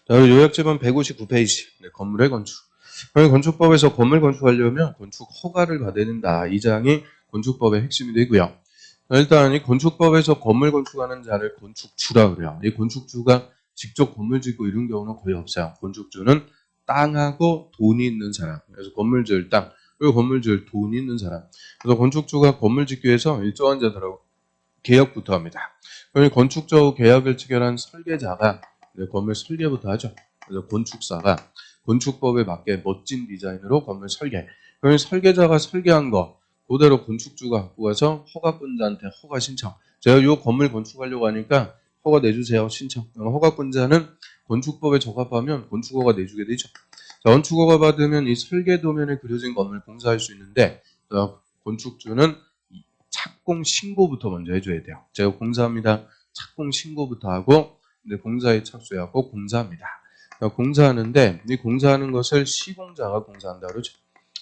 자, 요약집은 159페이지. 네, 건물의 건축. 건축법에서 건물 건축하려면 건축 허가를 받아야 된다. 이 장이 건축법의 핵심이 되고요. 일단 이 건축법에서 건물 건축하는 자를 건축주라 그래요. 이 건축주가 직접 건물 짓고 이런 경우는 거의 없어요. 건축주는 땅하고 돈이 있는 사람. 그래서 건물 지을 땅, 그리고 건물 지을 돈이 있는 사람. 그래서 건축주가 건물 짓기 위해서 일정한 자들하고 계약부터 합니다. 그럼 건축주하고 계약을 체결한 설계자가 건물 설계부터 하죠. 그래서 건축사가 건축법에 맞게 멋진 디자인으로 건물 설계. 그럼 설계자가 설계한 거 그대로 건축주가 갖고 가서 허가권자한테 허가 신청. 제가 이 건물 건축하려고 하니까 허가 내주세요. 신청. 허가권자는 건축법에 적합하면 건축허가 내주게 되죠. 자, 건축허가 받으면 이 설계 도면에 그려진 건물 공사할 수 있는데 건축주는 착공 신고부터 먼저 해줘야 돼요. 제가 공사합니다. 착공 신고부터 하고 공사에 착수하고 공사합니다. 공사하는데 이 공사하는 것을 시공자가 공사한다 그러죠.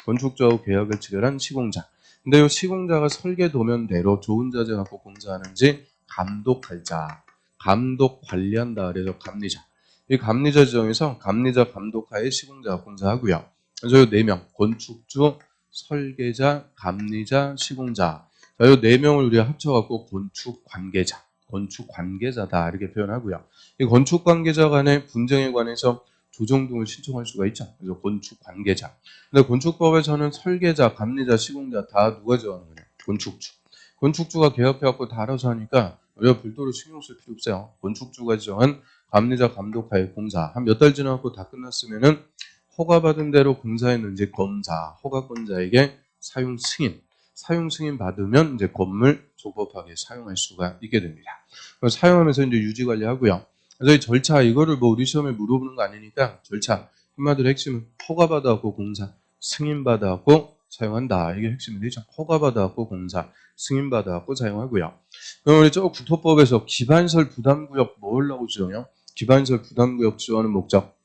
건축주하고 계약을 체결한 시공자. 근데 이 시공자가 설계 도면대로 좋은 자재 갖고 공사하는지 감독할 자. 감독 관리한다 그래서 감리자. 이 감리자 지정에서 감리자 감독하에 시공자가 공사하고요. 그래서 이 4명 건축주, 설계자, 감리자, 시공자. 자, 이 4명을 우리가 합쳐갖고 건축 관계자. 건축 관계자다 이렇게 표현하고요. 이 건축 관계자 간의 분쟁에 관해서 조정 등을 신청할 수가 있죠. 그래서 건축 관계자. 근데 건축법에서는 설계자, 감리자, 시공자 다 누가 정하는 거냐? 건축주. 건축주가 계약해갖고 다 알아서 하니까 우리가 별도로 신경 쓸 필요 없어요. 건축주가 지정한 감리자 감독하에 공사 한 몇 달 지나고 다 끝났으면은 허가받은 대로 공사했는지 검사, 허가권자에게 사용 승인. 사용 승인 받으면 이제 건물 적법하게 사용할 수가 있게 됩니다. 사용하면서 이제 유지 관리하고요. 그래서 이 절차 이거를 뭐 우리 시험에 물어보는 거 아니니까 절차 한마디로 핵심은 허가받아갖고 공사, 승인받아갖고 사용한다. 이게 핵심이 되죠. 허가받아갖고 공사, 승인받아갖고 사용하고요. 그럼 우리 저 국토법에서 기반설 부담구역 뭐라고 지정해요? 기반설 부담구역 지정하는 목적.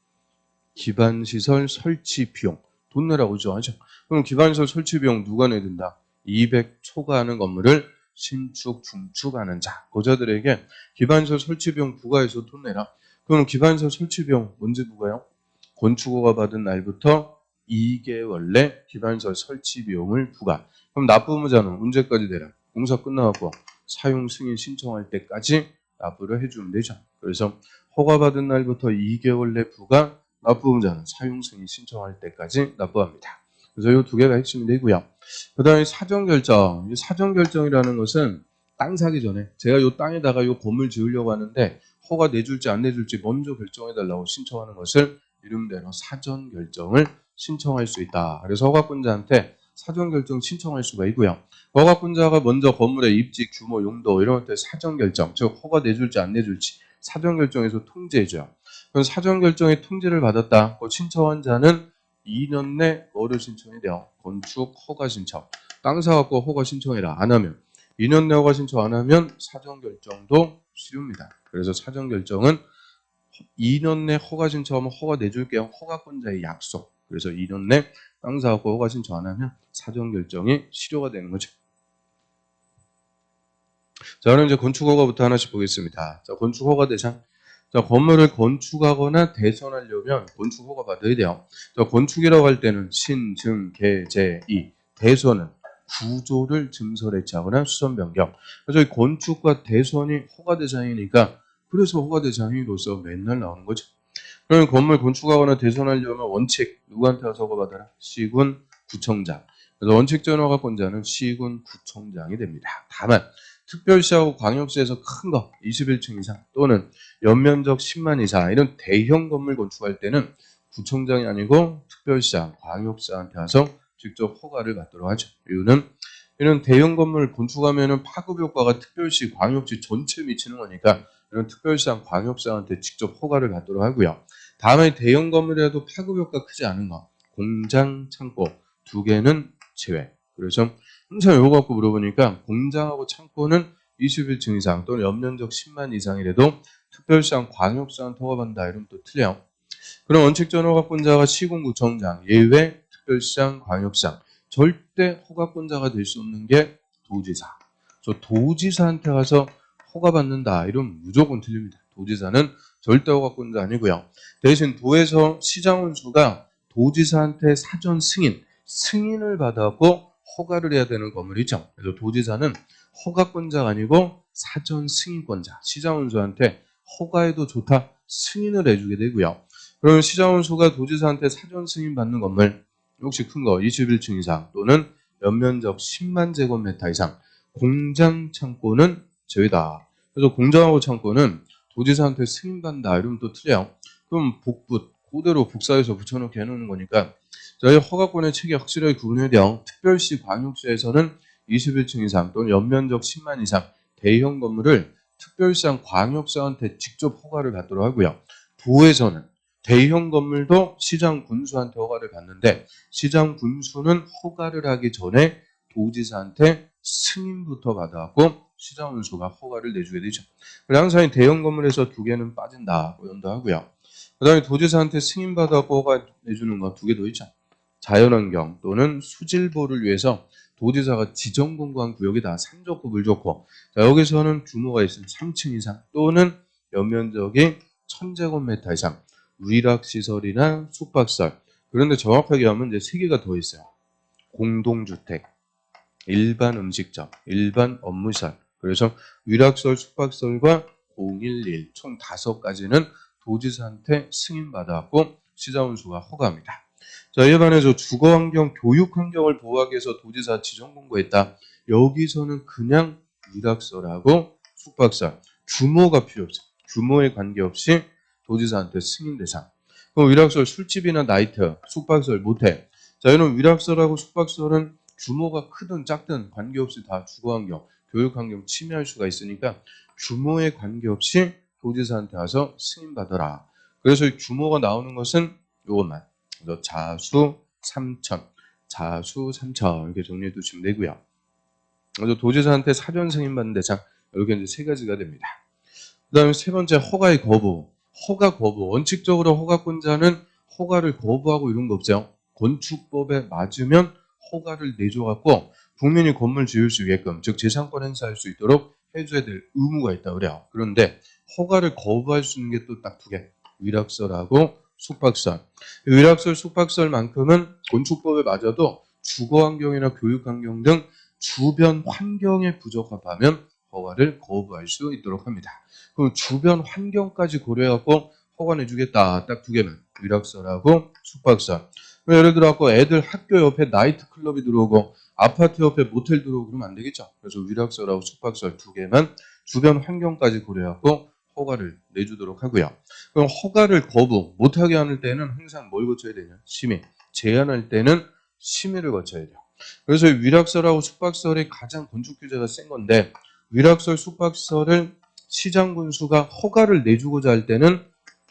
기반시설 설치 비용. 돈 내라고 지정하죠. 그럼 기반시설 설치 비용 누가 내야 된다? 200 초과하는 건물을 신축, 중축하는 자. 고자들에게 기반시설 설치 비용 부과해서 돈 내라. 그럼 기반시설 설치 비용 언제 부과해요? 건축허가 받은 날부터 2개월 내 기반시설 설치 비용을 부과. 그럼 납부의무자는 언제까지 내라? 공사 끝나고 사용 승인 신청할 때까지 납부를 해주면 되죠. 그래서 허가받은 날부터 2개월 내 부과, 납부의무자는 사용 승인 신청할 때까지 납부합니다. 그래서 이 2개가 핵심이 되고요. 그 다음에 사전결정. 이 사전결정이라는 것은 땅 사기 전에 제가 이 땅에다가 이 건물 지으려고 하는데 허가 내줄지 안 내줄지 먼저 결정해달라고 신청하는 것을 이름대로 사전결정을 신청할 수 있다. 그래서 허가권자한테 사전결정 신청할 수가 있고요. 허가권자가 먼저 건물의 입지, 규모, 용도 이런 것들 사전결정, 즉 허가 내줄지 안 내줄지 사전결정에서 통지해줘요. 그럼 사전결정의 통지를 받았다. 그 신청한 자는 2년 내 뭐를 신청해야 돼요? 건축 허가 신청. 땅 사갖고 허가 신청해라. 안 하면 2년 내 허가 신청 안 하면 사전결정도 쉬웁니다. 그래서 사전결정은 2년 내 허가 신청하면 허가 내줄게요. 허가권자의 약속. 그래서 2년 내 땅 사갖고 허가 신청 안 하면 사전결정이 실효가 되는 거죠. 자, 그럼 이제 건축허가부터 하나씩 보겠습니다. 자, 건축허가 대상. 자, 건물을 건축하거나 대선하려면 건축허가 받아야 돼요. 자, 건축이라고 할 때는 신, 증, 개, 제, 이. 대선은 구조를 증설해체하거나 수선 변경. 그래서 이 건축과 대선이 허가 대상이니까 그래서 허가 대상으로서 맨날 나오는 거죠. 그러면 건물 건축하거나 대선하려면 원칙 누구한테 가서 허가받아라? 시군 구청장. 그래서 원칙전 허가권자는 시군 구청장이 됩니다. 다만 특별시하고 광역시에서 큰 거 21층 이상 또는 연면적 10만 이상 이런 대형 건물 건축할 때는 구청장이 아니고 특별시장, 광역시한테 가서 직접 허가를 받도록 하죠. 이유는 이런 대형 건물 건축하면은 파급 효과가 특별시, 광역시 전체에 미치는 거니까 이런 특별시장, 광역시한테 직접 허가를 받도록 하고요. 다음에 대형 건물이라도 파급 효과 크지 않은 거, 공장, 창고 2개는 제외. 그래서 항상 이거 갖고 물어보니까 공장하고 창고는 21층 이상 또는 연면적 10만 이상이라도 특별시장, 광역시한테 허가받는다 이러면 또 틀려요. 그럼 원칙전 허가권자가 시군구청장, 예외 특별시장, 광역시장. 절대 허가권자가 될 수 없는 게 도지사. 저 도지사한테 가서 허가받는다 이러면 무조건 틀립니다. 도지사는 절대 허가권자 아니고요. 대신 도에서 시장원수가 도지사한테 사전 승인을 받아갖고 허가를 해야 되는 건물이죠. 그래서 도지사는 허가권자가 아니고 사전 승인권자, 시장원수한테 허가해도 좋다 승인을 해주게 되고요. 그러면 시장원수가 도지사한테 사전 승인 받는 건물, 혹시 큰 거 21층 이상 또는 연면적 10만 제곱미터 이상, 공장 창고는 제외다. 그래서 공장하고 창고는 도지사한테 승인받는다 이러면 또 틀려요. 그럼 복붙, 그대로 복사해서 붙여놓게 해놓는 거니까 저희 허가권의 체계 확실하게 구분해야 돼요. 특별시, 광역시에서는 21층 이상 또는 연면적 10만 이상 대형 건물을 특별시장 광역시한테 직접 허가를 받도록 하고요. 도에서는 대형 건물도 시장 군수한테 허가를 받는데 시장 군수는 허가를 하기 전에 도지사한테 승인부터 받아갖고 시장 군수가 허가를 내주게 되죠. 그래서 항상 대형 건물에서 두 개는 빠진다고 연도하고요. 그 다음에 도지사한테 승인받아갖고 허가 내주는 건 두 개 더 있죠. 자연환경 또는 수질보를 위해서 도지사가 지정공고한 구역이다. 산 좋고 물 좋고. 자, 여기서는 규모가 있으면 3층 이상 또는 연면적이 1000제곱미터 이상. 위락시설이나 숙박시설. 그런데 정확하게 하면 이제 세 개가 더 있어요. 공동주택, 일반 음식점, 일반 업무시설. 그래서 위락시설, 숙박시설과 011, 총 5가지는 도지사한테 승인받아갖고 시장원수가 허가합니다. 자, 이에 반해서 주거환경, 교육환경을 보호하기 위해서 도지사 지정공고했다. 여기서는 그냥 위락시설하고 숙박시설. 규모가 필요 없어요. 규모에 관계없이 도지사한테 승인 대상. 그럼 위락시설 술집이나 나이트, 숙박시설 모텔. 자, 이런 위락시설하고 숙박시설은 규모가 크든 작든 관계없이 다 주거환경, 교육환경 침해할 수가 있으니까 규모에 관계없이 도지사한테 와서 승인받아라. 그래서 이 규모가 나오는 것은 이것만. 그래서 자수 3천, 자수 3천 이렇게 정리해 두시면 되고요. 그래서 도지사한테 사전 승인받는 대상 이렇게 이제 세 가지가 됩니다. 그다음에 세 번째 허가의 거부. 허가 거부. 원칙적으로 허가권자는 허가를 거부하고 이런 거 없어요. 건축법에 맞으면 허가를 내줘갖고 국민이 건물 지을 수 있게끔, 즉 재산권 행사할 수 있도록 해줘야 될 의무가 있다 그래요. 그런데 허가를 거부할 수 있는 게 또 딱 두 개. 위락시설하고 숙박시설. 위락시설, 숙박시설만큼은 건축법에 맞아도 주거환경이나 교육환경 등 주변 환경에 부적합하면 허가를 거부할 수 있도록 합니다. 그럼 주변 환경까지 고려해갖고 허가 내주겠다. 딱 두 개만. 위락시설하고 숙박시설. 예를 들어갖고 애들 학교 옆에 나이트클럽이 들어오고 아파트 옆에 모텔 들어오고 그러면 안 되겠죠. 그래서 위락시설하고 숙박시설 두 개만 주변 환경까지 고려해갖고 허가를 내주도록 하고요. 그럼 허가를 거부 못하게 하는 때는 항상 뭘 거쳐야 되냐? 심의. 제한할 때는 심의를 거쳐야 돼요. 그래서 위락시설하고 숙박시설이 가장 건축 규제가 센 건데 위락시설, 숙박시설을 시장 군수가 허가를 내주고자 할 때는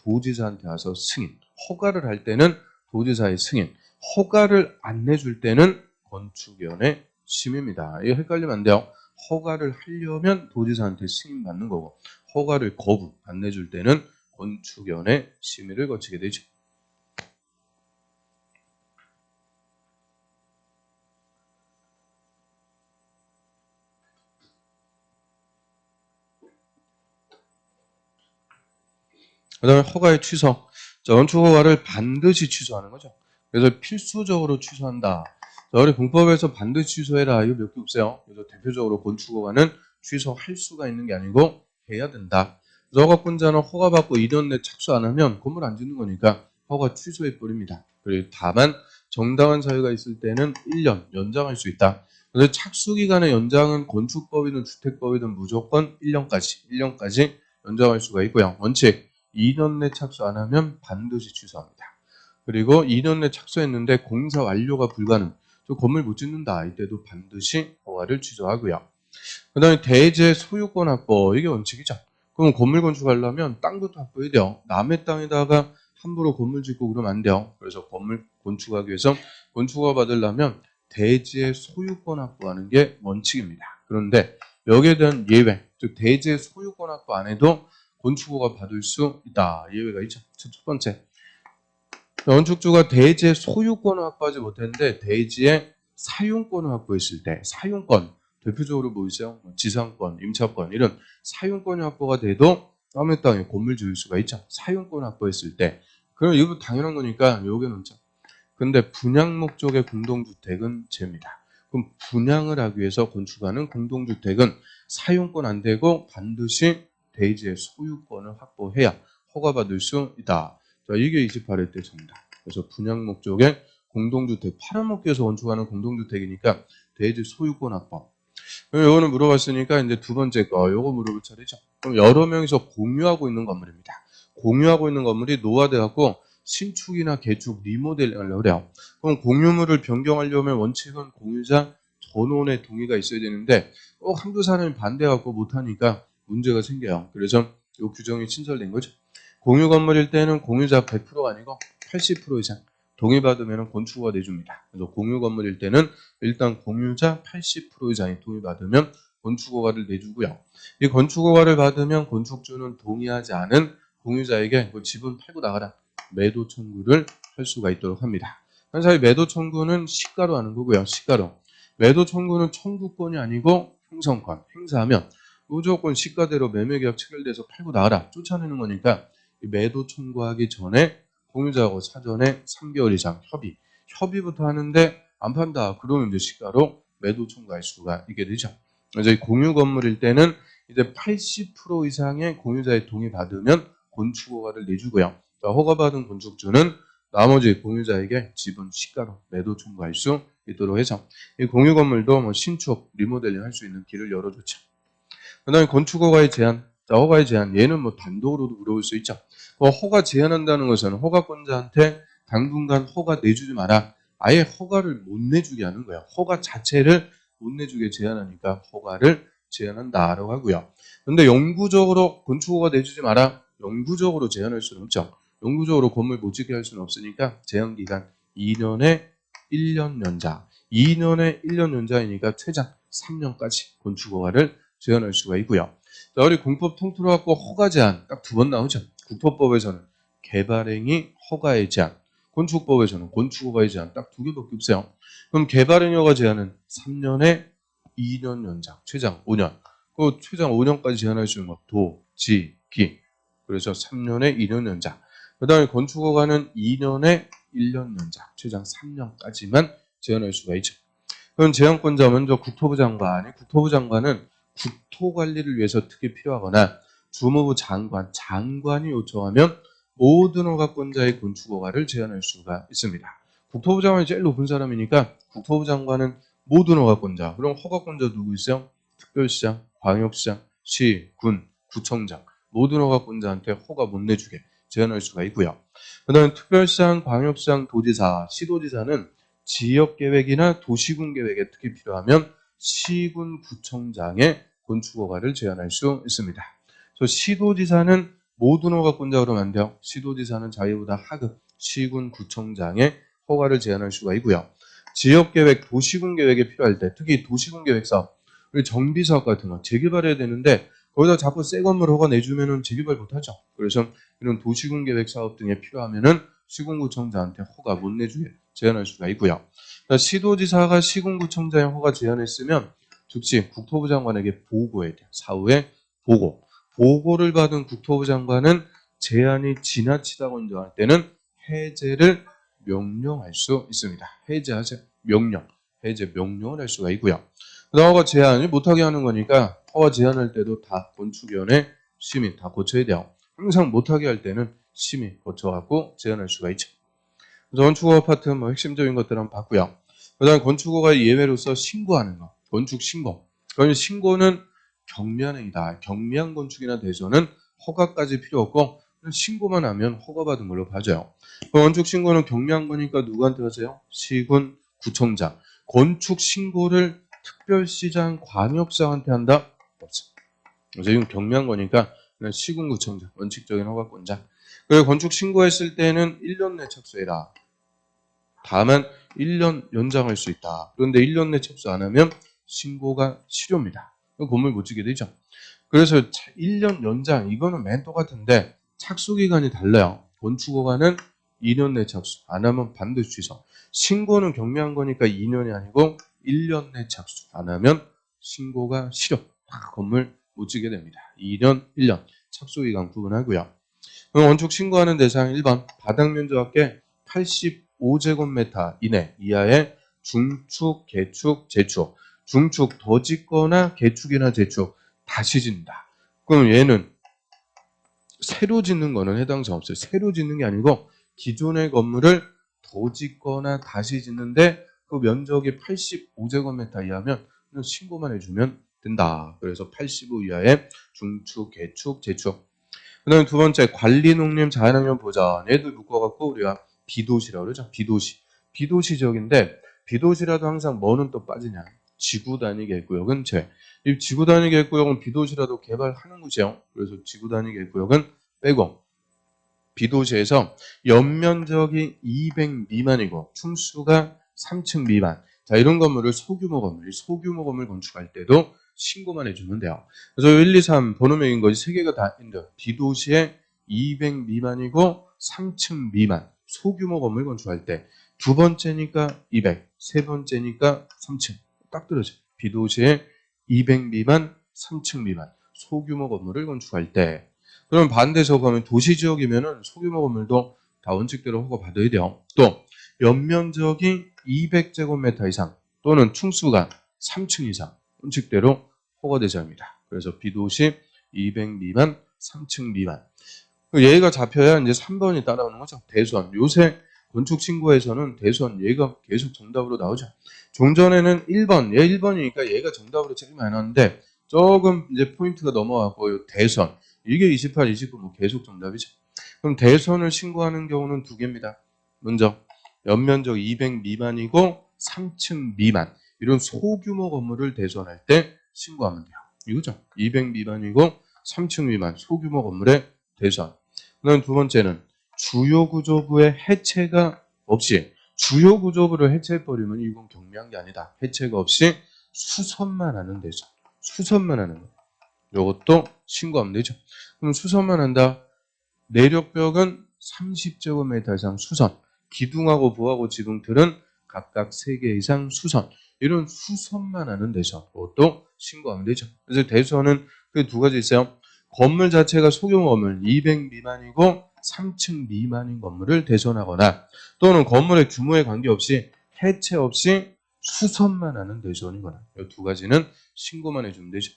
도지사한테 와서 승인. 허가를 할 때는 도지사의 승인. 허가를 안 내줄 때는 건축위원회 심의입니다. 이거 헷갈리면 안 돼요. 허가를 하려면 도지사한테 승인 받는 거고 허가를 거부 안 내줄 때는 건축위원회 심의를 거치게 되죠. 그 다음에 허가의 취소. 자, 건축허가를 반드시 취소하는 거죠. 그래서 필수적으로 취소한다. 자, 우리 공법에서 반드시 취소해라. 이거 몇 개 없어요. 그래서 대표적으로 건축허가는 취소할 수가 있는 게 아니고 해야 된다. 허가권자는 허가받고 2년 내 착수 안 하면 건물 안 짓는 거니까 허가 취소해 버립니다. 그리고 다만 정당한 사유가 있을 때는 1년 연장할 수 있다. 그래서 착수기간의 연장은 건축법이든 주택법이든 무조건 1년까지 연장할 수가 있고요. 원칙 2년 내 착수 안 하면 반드시 취소합니다. 그리고 2년 내 착수했는데 공사 완료가 불가능. 저 건물 못 짓는다. 이때도 반드시 허가를 취소하고요. 그 다음에 대제 소유권 확보. 이게 원칙이죠. 그럼 건물 건축하려면 땅부터 확보해야 돼요. 남의 땅에다가 함부로 건물 짓고 그러면 안 돼요. 그래서 건물 건축하기 위해서 건축허가 받으려면 대지의 소유권 확보하는 게 원칙입니다. 그런데 여기에 대한 예외, 즉 대지의 소유권 확보 안 해도 건축허가 받을 수 있다. 예외가 있죠. 첫 번째, 건축주가 대지의 소유권을 확보하지 못했는데 대지의 사용권을 확보했을 때 사용권, 대표적으로 뭐 있어요? 지상권, 임차권 이런 사용권이 확보가 돼도 다음에 땅에 건물 지을 수가 있죠. 사용권 확보했을 때. 그럼 이거 당연한 거니까 요게 놓자. 근데 분양 목적의 공동주택은 제입니다. 그럼 분양을 하기 위해서 건축하는 공동주택은 사용권 안 되고 반드시 대지의 소유권을 확보해야 허가받을 수 있다. 자, 이게 28회 때 정답. 그래서 분양 목적의 공동주택, 팔아먹기 위해서 건축하는 공동주택이니까 대지 소유권 확보. 그럼 요거는 물어봤으니까 이제 두 번째 거, 요거 물어볼 차례죠. 그럼 여러 명이서 공유하고 있는 건물입니다. 공유하고 있는 건물이 노화돼갖고 신축이나 개축, 리모델링을 하려고 해요. 그럼 공유물을 변경하려면 원칙은 공유자 전원의 동의가 있어야 되는데 꼭 한두 사람이 반대해갖고 못하니까 문제가 생겨요. 그래서 요 규정이 신설된 거죠. 공유 건물일 때는 공유자 100%가 아니고 80% 이상 동의받으면 건축허가 내줍니다. 그래서 공유 건물일 때는 일단 공유자 80% 이상이 동의받으면 건축허가를 내주고요. 이 건축허가를 받으면 건축주는 동의하지 않은 공유자에게 그 집은 팔고 나가라 매도 청구를 할 수가 있도록 합니다. 사실 매도 청구는 시가로 하는 거고요. 시가로. 매도 청구는 청구권이 아니고 형성권, 행사하면 무조건 시가대로 매매계약 체결돼서 팔고 나가라 쫓아내는 거니까 매도 청구하기 전에 공유자하고 사전에 3개월 이상 협의부터 하는데 안 판다. 그러면 이제 시가로 매도 청구할 수가 있게 되죠. 그래서 이 공유 건물일 때는 이제 80% 이상의 공유자의 동의 받으면 건축허가를 내주고요. 허가받은 건축주는 나머지 공유자에게 집은 시가로 매도 청구할 수 있도록 해서 이 공유 건물도 뭐 신축, 리모델링 할 수 있는 길을 열어줬죠. 그 다음에 건축허가의 제한. 자, 허가의 제한. 얘는 뭐 단독으로도 물어볼 수 있죠. 허가 제한한다는 것은 허가권자한테 당분간 허가 내주지 마라. 아예 허가를 못 내주게 하는 거예요. 허가 자체를 못 내주게 제한하니까 허가를 제한한다라고 하고요. 근데 영구적으로 건축허가 내주지 마라. 영구적으로 제한할 수는 없죠. 영구적으로 건물 못 짓게 할 수는 없으니까 제한기간 2년에 1년 연장. 2년에 1년 연장이니까 최장 3년까지 건축허가를 제한할 수가 있고요. 자, 우리 공법 통틀어 갖고 허가 제한 딱 두 번 나오죠. 국토법에서는 개발행위 허가의 제한, 건축법에서는 건축허가의 제한 딱 두 개밖에 없어요. 그럼 개발행위 허가 제한은 3년에 2년 연장, 최장 5년. 그 최장 5년까지 제한할 수 있는 것 도, 지, 기. 그래서 3년에 2년 연장. 그 다음에 건축허가는 2년에 1년 연장, 최장 3년까지만 제한할 수가 있죠. 그럼 제한권자 먼저 국토부 장관이 국토부 장관은 국토관리를 위해서 특히 필요하거나 주무부 장관이 요청하면 모든 허가권자의 건축허가를 제한할 수가 있습니다. 국토부 장관이 제일 높은 사람이니까 국토부 장관은 모든 허가권자. 그럼 허가권자 누구 있어요? 특별시장, 광역시장, 시, 군, 구청장. 모든 허가권자한테 허가 못 내주게 제한할 수가 있고요. 그 다음에 특별시장, 광역시장, 도지사, 시도지사는 지역계획이나 도시군계획에 특히 필요하면 시군 구청장의 건축허가를 제한할 수 있습니다. 그래서 시도지사는 모든 허가권자 그러면 안 돼요. 시도지사는 자기보다 하급 시군 구청장의 허가를 제한할 수가 있고요. 지역계획, 도시군계획에 필요할 때 특히 도시군계획 사업, 우리 정비사업 같은 거 재개발해야 되는데 거기다 자꾸 새 건물 허가 내주면은 재개발 못하죠. 그래서 이런 도시군계획 사업 등에 필요하면은 시군구청장한테 허가 못 내주게 제한할 수가 있고요. 그러니까 시도지사가 시군구청장의 허가 제한했으면 즉시 국토부 장관에게 보고해야 돼요. 사후에 보고. 보고를 받은 국토부 장관은 제한이 지나치다고 인정할 때는 해제를 명령할 수 있습니다. 해제하세요. 해제 명령을 할 수가 있고요. 허가 제한을 못하게 하는 거니까 허가 제한할 때도 다 건축위원회 심의 다 거쳐야 돼요. 항상 못하게 할 때는 심의 거쳐갖고 제한할 수가 있죠. 그래서 건축허가 파트 뭐 핵심적인 것들 한번 봤고요. 그 다음에 건축허가 예외로서 신고하는 거. 건축 신고. 그러니 신고는 경미한 행위다. 경미한 건축이나 대전은 허가까지 필요 없고 신고만 하면 허가받은 걸로 봐줘요. 건축 신고는 경미한 거니까 누구한테 하세요? 시군, 구청장. 건축 신고를 특별시장, 광역시장한테 한다? 없어. 그래서 이건 경미한 거니까 그냥 시군, 구청장. 원칙적인 허가권자. 그리고 건축 신고했을 때는 1년 내 착수해라. 다만 1년 연장할 수 있다. 그런데 1년 내 착수 안 하면 신고가 실효입니다. 건물 못 지게 되죠. 그래서 1년 연장 이거는 맨 똑같은데 착수 기간이 달라요. 건축허가는 2년 내 착수 안 하면 반드시 취소. 신고는 경미한 거니까 2년이 아니고 1년 내 착수 안 하면 신고가 실효. 건물 못 지게 됩니다. 2년, 1년. 착수 기간 구분하고요. 그럼 건축 신고하는 대상 1번 바닥 면적 합계 85제곱미터 이하의 중축, 개축, 재축. 중축 더 짓거나 개축이나 재축 다시 짓는다. 그럼 얘는 새로 짓는 거는 해당 사항 없어요. 새로 짓는 게 아니고 기존의 건물을 더 짓거나 다시 짓는데 그 면적이 85제곱미터 이하면 신고만 해주면 된다. 그래서 85 이하의 중축, 개축, 재축. 그 다음에 두 번째 관리 농림 자연환경 보전. 얘도 묶어갖고 우리가 비도시라고 그러죠. 비도시. 비도시 지역인데 비도시라도 항상 뭐는 또 빠지냐. 지구 단위 계획구역은 이 지구 단위 계획구역은 비도시라도 개발하는 곳이에요. 그래서 지구 단위 계획구역은 빼고 비도시에서 연면적이 200 미만이고 층수가 3층 미만. 자, 이런 건물을 소규모 건물 건축할 때도 신고만 해주면 돼요. 그래서 1, 2, 3 번호명인 것이 세 개가 다 있는데 비도시에 200 미만이고 3층 미만 소규모 건물 건축할 때 두 번째니까 200, 세 번째니까 3층 딱 들어져. 비도시에 200 미만, 3층 미만 소규모 건물을 건축할 때. 그럼 반대서 가면 도시지역이면은 소규모 건물도 다 원칙대로 허가 받아야 돼요. 또 연면적이 200제곱미터 이상 또는 층수가 3층 이상 원칙대로 허가 대상입니다. 그래서 비도시 200 미만, 3층 미만. 얘가 잡혀야 이제 3번이 따라오는 거죠. 대선. 요새 건축 신고에서는 대선 얘가 계속 정답으로 나오죠. 종전에는 1번, 얘 1번이니까 얘가 정답으로 제일 많이 나왔는데 조금 이제 포인트가 넘어가고 대선. 이게 28, 29 뭐 계속 정답이죠. 그럼 대선을 신고하는 경우는 두 개입니다. 먼저 연면적 200 미만이고 3층 미만. 이런 소규모 건물을 대선할 때 신고하면 돼요. 이거죠. 200 미만이고 3층 미만 소규모 건물의 대선. 그다음 두 번째는 주요 구조부의 해체가 없이 주요 구조부를 해체해버리면 이건 경미한 게 아니다. 해체가 없이 수선만 하는 대선. 수선만 하는 거. 이것도 신고하면 되죠. 그럼 수선만 한다. 내력벽은 30제곱미터 이상 수선. 기둥하고 부하고 지붕틀은 각각 3개 이상 수선. 이런 수선만 하는 대선. 그것도 신고하면 되죠. 그래서 대선은 그 두 가지 있어요. 건물 자체가 소규모 건물 200 미만이고 3층 미만인 건물을 대선하거나 또는 건물의 규모에 관계없이 해체 없이 수선만 하는 대선이거나 이 두 가지는 신고만 해주면 되죠.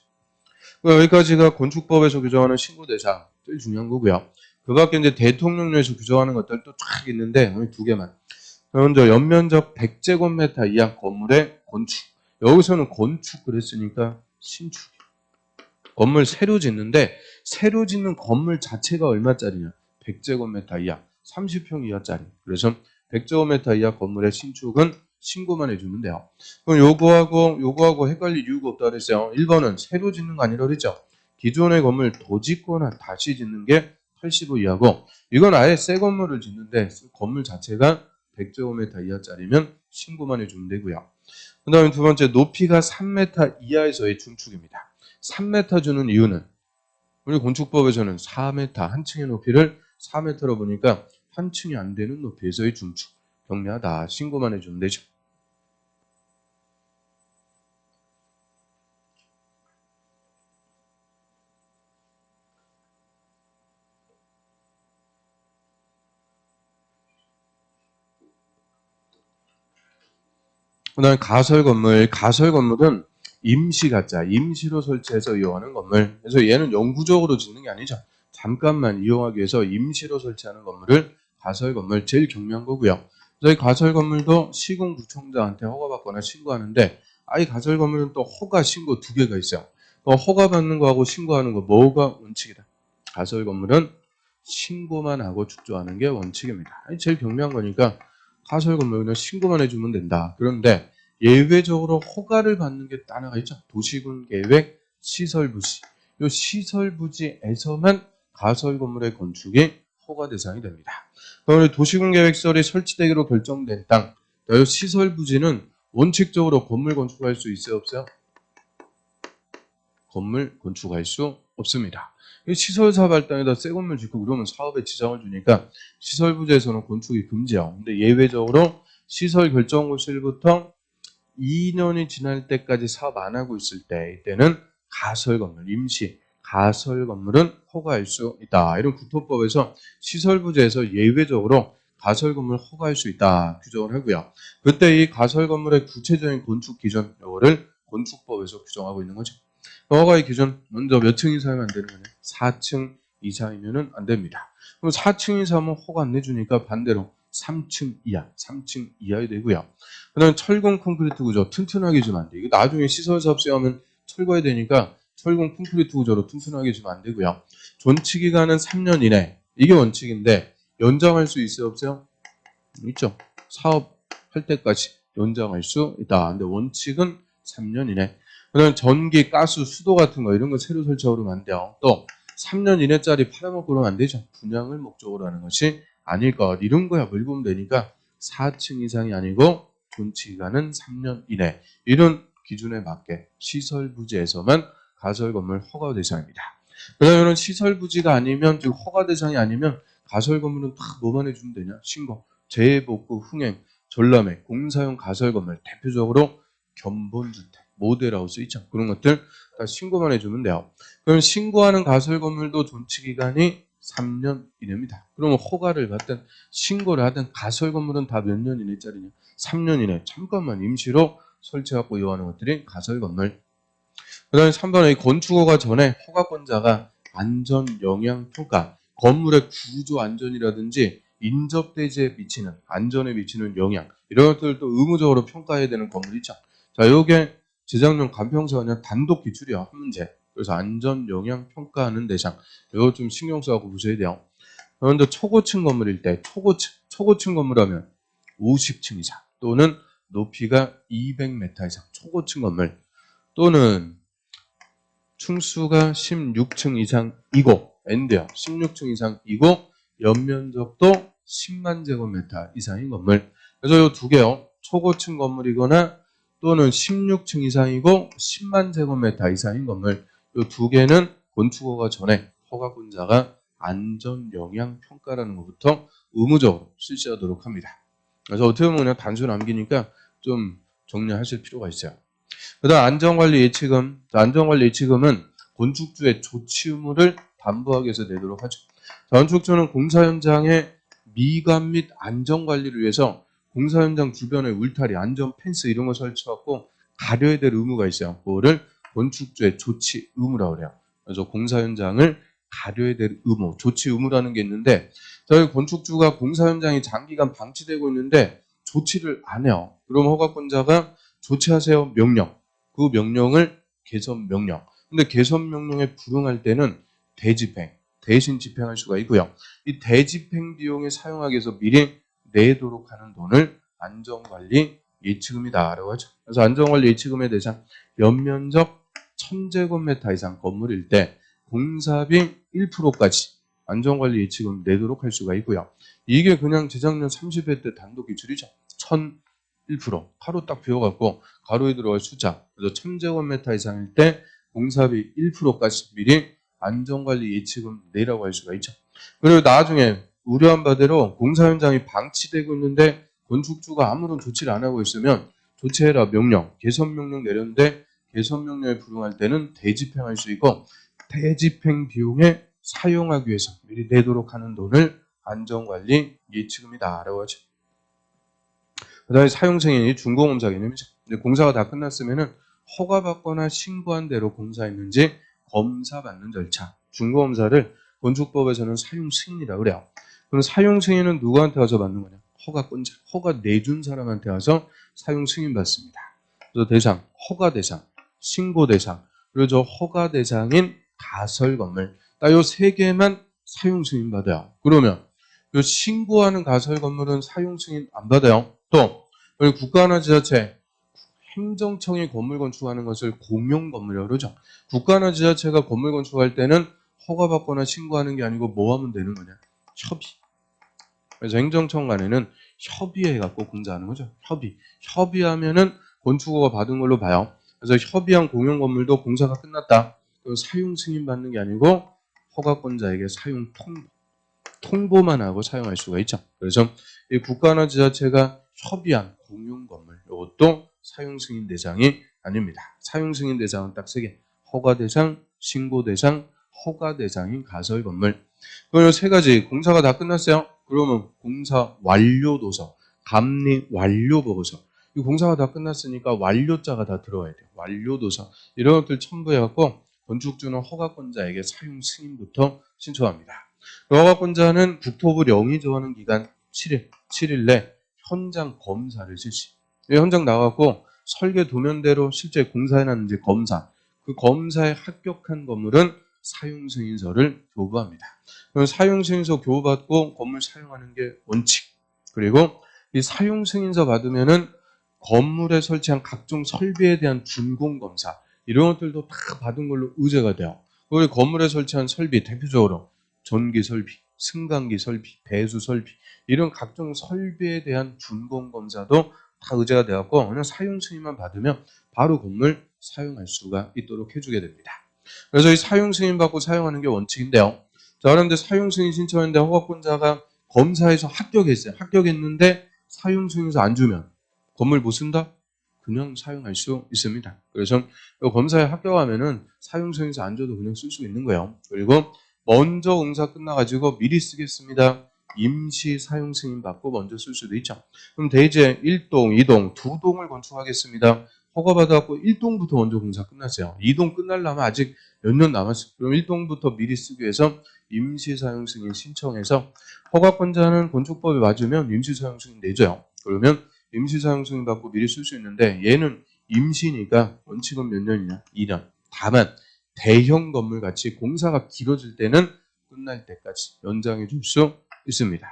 여기까지가 건축법에서 규정하는 신고 대상 제일 중요한 거고요. 그 밖에 이제 대통령령에서 규정하는 것들 또 쫙 있는데 두 개만. 먼저 연면적 100제곱미터 이하 건물의 건축. 여기서는 건축 그랬으니까 신축. 건물 새로 짓는데 새로 짓는 건물 자체가 얼마짜리냐? 100제곱미터 이하, 30평 이하짜리. 그래서 100제곱미터 이하 건물의 신축은 신고만 해주면 돼요. 그럼 요거하고 헷갈릴 이유가 없다 그랬어요. 1번은 새로 짓는 거 아니라 그랬죠. 기존의 건물 더 짓거나 다시 짓는 게 85 이하고 이건 아예 새 건물을 짓는데 건물 자체가 100제곱미터 이하짜리면 신고만 해주면 되고요. 그 다음에 두 번째 높이가 3m 이하에서의 중축입니다. 3m 주는 이유는 우리 건축법에서는 4m 한 층의 높이를 4m로 보니까 한 층이 안 되는 높이에서의 중축. 경미하다. 신고만 해주면 되죠. 그 다음에 가설 건물은 임시가짜, 임시로 설치해서 이용하는 건물. 그래서 얘는 영구적으로 짓는 게 아니죠. 잠깐만 이용하기 위해서 임시로 설치하는 건물을 가설 건물 제일 경미한 거고요. 그래서 이 가설 건물도 시군구청장한테 허가받거나 신고하는데 이 가설 건물은 또 허가 신고 두 개가 있어요. 허가받는 거하고 신고하는 거 뭐가 원칙이다. 가설 건물은 신고만 하고 축조하는 게 원칙입니다. 제일 경미한 거니까 가설 건물은 신고만 해주면 된다. 그런데 예외적으로 허가를 받는 게 하나가 있죠. 도시군 계획 시설부지. 이 시설부지에서만 가설 건물의 건축이 허가 대상이 됩니다. 그럼 도시군 계획설이 설치되기로 결정된 땅, 이 시설부지는 원칙적으로 건물 건축할 수 있어요, 없어요? 건물 건축할 수 없습니다. 시설사업 할당에다 새 건물 짓고 그러면 사업에 지장을 주니까 시설부지에서는 건축이 금지예요. 근데 예외적으로 시설 결정고시부터 2년이 지날 때까지 사업 안 하고 있을 때 이때는 가설 건물, 임시 가설 건물은 허가할 수 있다. 이런 국토법에서 시설부지에서 예외적으로 가설 건물 허가할 수 있다 규정을 하고요. 그때 이 가설 건물의 구체적인 건축 기준 요거를 건축법에서 규정하고 있는 거죠. 허가의 기준 먼저 몇 층 이상이면 안 되는 거냐? 4층 이상이면은 안 됩니다. 그럼 4층 이상은 허가 안 내주니까 반대로 3층 이하, 3층 이하에 되고요. 그다음 철공 콘크리트 구조 튼튼하게 주면 안 돼. 이거 나중에 시설 사업 시험은 철거해야 되니까 철공 콘크리트 구조로 튼튼하게 주면 안 되고요. 존치 기간은 3년 이내. 이게 원칙인데 연장할 수 있어요, 없어요? 있죠. 사업할 때까지 연장할 수 있다. 근데 원칙은 3년 이내. 그다음 전기, 가스, 수도 같은 거 이런 거 새로 설치하고 그러면 안 돼요. 또 3년 이내짜리 팔아먹고 그러면 안 되죠. 분양을 목적으로 하는 것이 아닐 것. 이런 거야 물으면 되니까 4층 이상이 아니고 존치 기간은 3년 이내. 이런 기준에 맞게 시설 부지에서만 가설 건물 허가 대상입니다. 그다음에 이런 시설 부지가 아니면 즉 허가 대상이 아니면 가설 건물은 다 뭐만 해주면 되냐? 신고. 재복구, 흥행, 전람회, 공사용 가설 건물 대표적으로 견본주택, 모델하우스 있죠. 그런 것들 다 신고만 해주면 돼요. 그럼 신고하는 가설 건물도 존치 기간이 3년 이내입니다. 그러면 허가를 받든 신고를 하든 가설 건물은 다 몇 년 이내짜리냐? 3년 이내. 잠깐만 임시로 설치하고 이용하는 것들이 가설 건물. 그 다음에 3번에 건축허가 전에 허가권자가 안전 영향 평가, 건물의 구조 안전이라든지 인접대지에 미치는, 안전에 미치는 영향, 이런 것들을 또 의무적으로 평가해야 되는 건물이 있죠. 자, 요게 재작년 간평서가 아니라 단독 기출이야, 한 문제. 그래서 안전 영향 평가하는 대상. 이거 좀 신경 써갖고 보셔야 돼요. 그런데 초고층 건물일 때, 초고층 건물하면 50층 이상, 또는 높이가 200m 이상, 초고층 건물, 또는 층수가 16층 이상이고 N대요. 16층 이상이고 연면적도 10만 제곱미터 이상인 건물. 그래서 이 두 개요. 초고층 건물이거나 또는 16층 이상이고 10만 제곱미터 이상인 건물. 이 두 개는 건축허가 전에 허가권자가 안전영향평가라는 것부터 의무적으로 실시하도록 합니다. 그래서 어떻게 보면 그냥 단수 남기니까 좀 정리하실 필요가 있어요. 그다음 안전관리 예치금. 안전관리 예치금은 건축주의 조치 의무를 담보하기 위해서 내도록 하죠. 건축주는 공사 현장의 미관 및 안전관리를 위해서 공사 현장 주변에 울타리, 안전 펜스 이런 거 설치하고 가려야 될 의무가 있어요. 그거를 건축주의 조치 의무라고 그래요. 그래서 공사 현장을 가려야 될 의무, 조치 의무라는 게 있는데 저희 건축주가 공사 현장이 장기간 방치되고 있는데 조치를 안 해요. 그럼 허가권자가 조치하세요 명령. 그 명령을 개선 명령. 근데 개선 명령에 불응할 때는 대집행, 대신 집행할 수가 있고요. 이 대집행 비용에 사용하기 위해서 미리 내도록 하는 돈을 안전관리 예치금이다라고 하죠. 그래서 안전관리 예치금에 대상 연면적 1000제곱미터 이상 건물일 때 공사비 1%까지 안전관리 예치금 내도록 할 수가 있고요. 이게 그냥 재작년 30회 때 단독 기출이죠. 1% 가로 딱 비워갖고 가로에 들어갈 숫자. 그래서 1000제곱미터 이상일 때 공사비 1%까지 미리 안전관리 예치금 내라고 할 수가 있죠. 그리고 나중에 우려한 바대로 공사 현장이 방치되고 있는데 건축주가 아무런 조치를 안 하고 있으면 조치해라 명령, 개선 명령 내렸는데 개선 명령에 불응할 때는 대집행할 수 있고 대집행 비용에 사용하기 위해서 미리 내도록 하는 돈을 안전관리 예치금이다라고 하죠. 그 다음에 사용승인이 준공검사 개념이죠. 공사가 다 끝났으면은 허가받거나 신고한 대로 공사했는지 검사받는 절차. 준공검사를 건축법에서는 사용승인이라고 그래요. 그럼 사용승인은 누구한테 와서 받는 거냐? 허가권자. 허가 내준 사람한테 와서 사용승인 받습니다. 그래서 대상, 허가 대상, 신고 대상, 그리고 저 허가 대상인 가설 건물. 딱 요 세 개만 사용승인 받아요. 그러면 요 신고하는 가설 건물은 사용승인 안 받아요. 또 국가나 지자체, 행정청이 건물 건축하는 것을 공용 건물이라고 그러죠. 국가나 지자체가 건물 건축할 때는 허가받거나 신고하는 게 아니고 뭐 하면 되는 거냐? 협의. 그래서 행정청 간에는 협의해갖고 공사하는 거죠. 협의. 협의하면은 건축허가 받은 걸로 봐요. 그래서 협의한 공용 건물도 공사가 끝났다. 사용 승인 받는 게 아니고 허가권자에게 사용 통보만 하고 사용할 수가 있죠. 그래서 이 국가나 지자체가 협의한 공용 건물, 이것도 사용 승인 대상이 아닙니다. 사용 승인 대상은 딱 세 개. 허가 대상, 신고 대상, 허가 대상인 가설 건물. 그리고 세 가지 공사가 다 끝났어요. 그러면 공사 완료 도서, 감리 완료 보고서. 이 공사가 다 끝났으니까 완료자가 다 들어와야 돼요. 완료 도서 이런 것들 첨부해갖고 건축주는 허가권자에게 사용 승인부터 신청합니다. 허가권자는 국토부 령이 정하는 기간 7일 내 현장 검사를 실시. 현장 나가고 설계 도면대로 실제 공사해놨는지 검사. 그 검사에 합격한 건물은 사용 승인서를 교부합니다. 사용 승인서 교부받고 건물 사용하는 게 원칙. 그리고 이 사용 승인서 받으면은 건물에 설치한 각종 설비에 대한 준공 검사 이런 것들도 다 받은 걸로 의제가 돼요. 우리 건물에 설치한 설비 대표적으로 전기 설비, 승강기 설비, 배수 설비 이런 각종 설비에 대한 준공 검사도 다 의제가 되었고 그냥 사용 승인만 받으면 바로 건물 사용할 수가 있도록 해주게 됩니다. 그래서 이 사용 승인 받고 사용하는 게 원칙인데요. 자, 그런데 사용 승인 신청했는데 허가권자가 검사에서 합격했어요. 합격했는데 사용 승인서 안 주면 건물 못 쓴다? 그냥 사용할 수 있습니다. 그래서 검사에 합격하면은 사용 승인서 안 줘도 그냥 쓸 수 있는 거예요. 그리고 먼저 공사 끝나가지고 미리 쓰겠습니다. 임시 사용 승인 받고 먼저 쓸 수도 있죠. 그럼 대제 1동, 2동, 2동을 건축하겠습니다. 허가받아갖고 1동부터 먼저 공사 끝났어요. 2동 끝나려면 아직 몇 년 남았어요. 그럼 1동부터 미리 쓰기 위해서 임시 사용 승인 신청해서 허가권자는 건축법에 맞으면 임시 사용 승인 내줘요. 그러면 임시 사용 승인 받고 미리 쓸 수 있는데 얘는 임시니까 원칙은 몇 년이냐? 2년. 다만 대형 건물 같이 공사가 길어질 때는 끝날 때까지 연장해 줄 수 있습니다.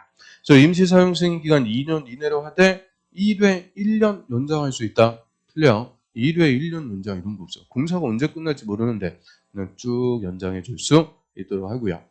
그래서 임시 사용 승인 기간 2년 이내로 하되 1회 1년 연장할 수 있다. 틀려. 1회 1년 연장 이런 거 없어. 공사가 언제 끝날지 모르는데 그냥 쭉 연장해 줄 수 있도록 하고요.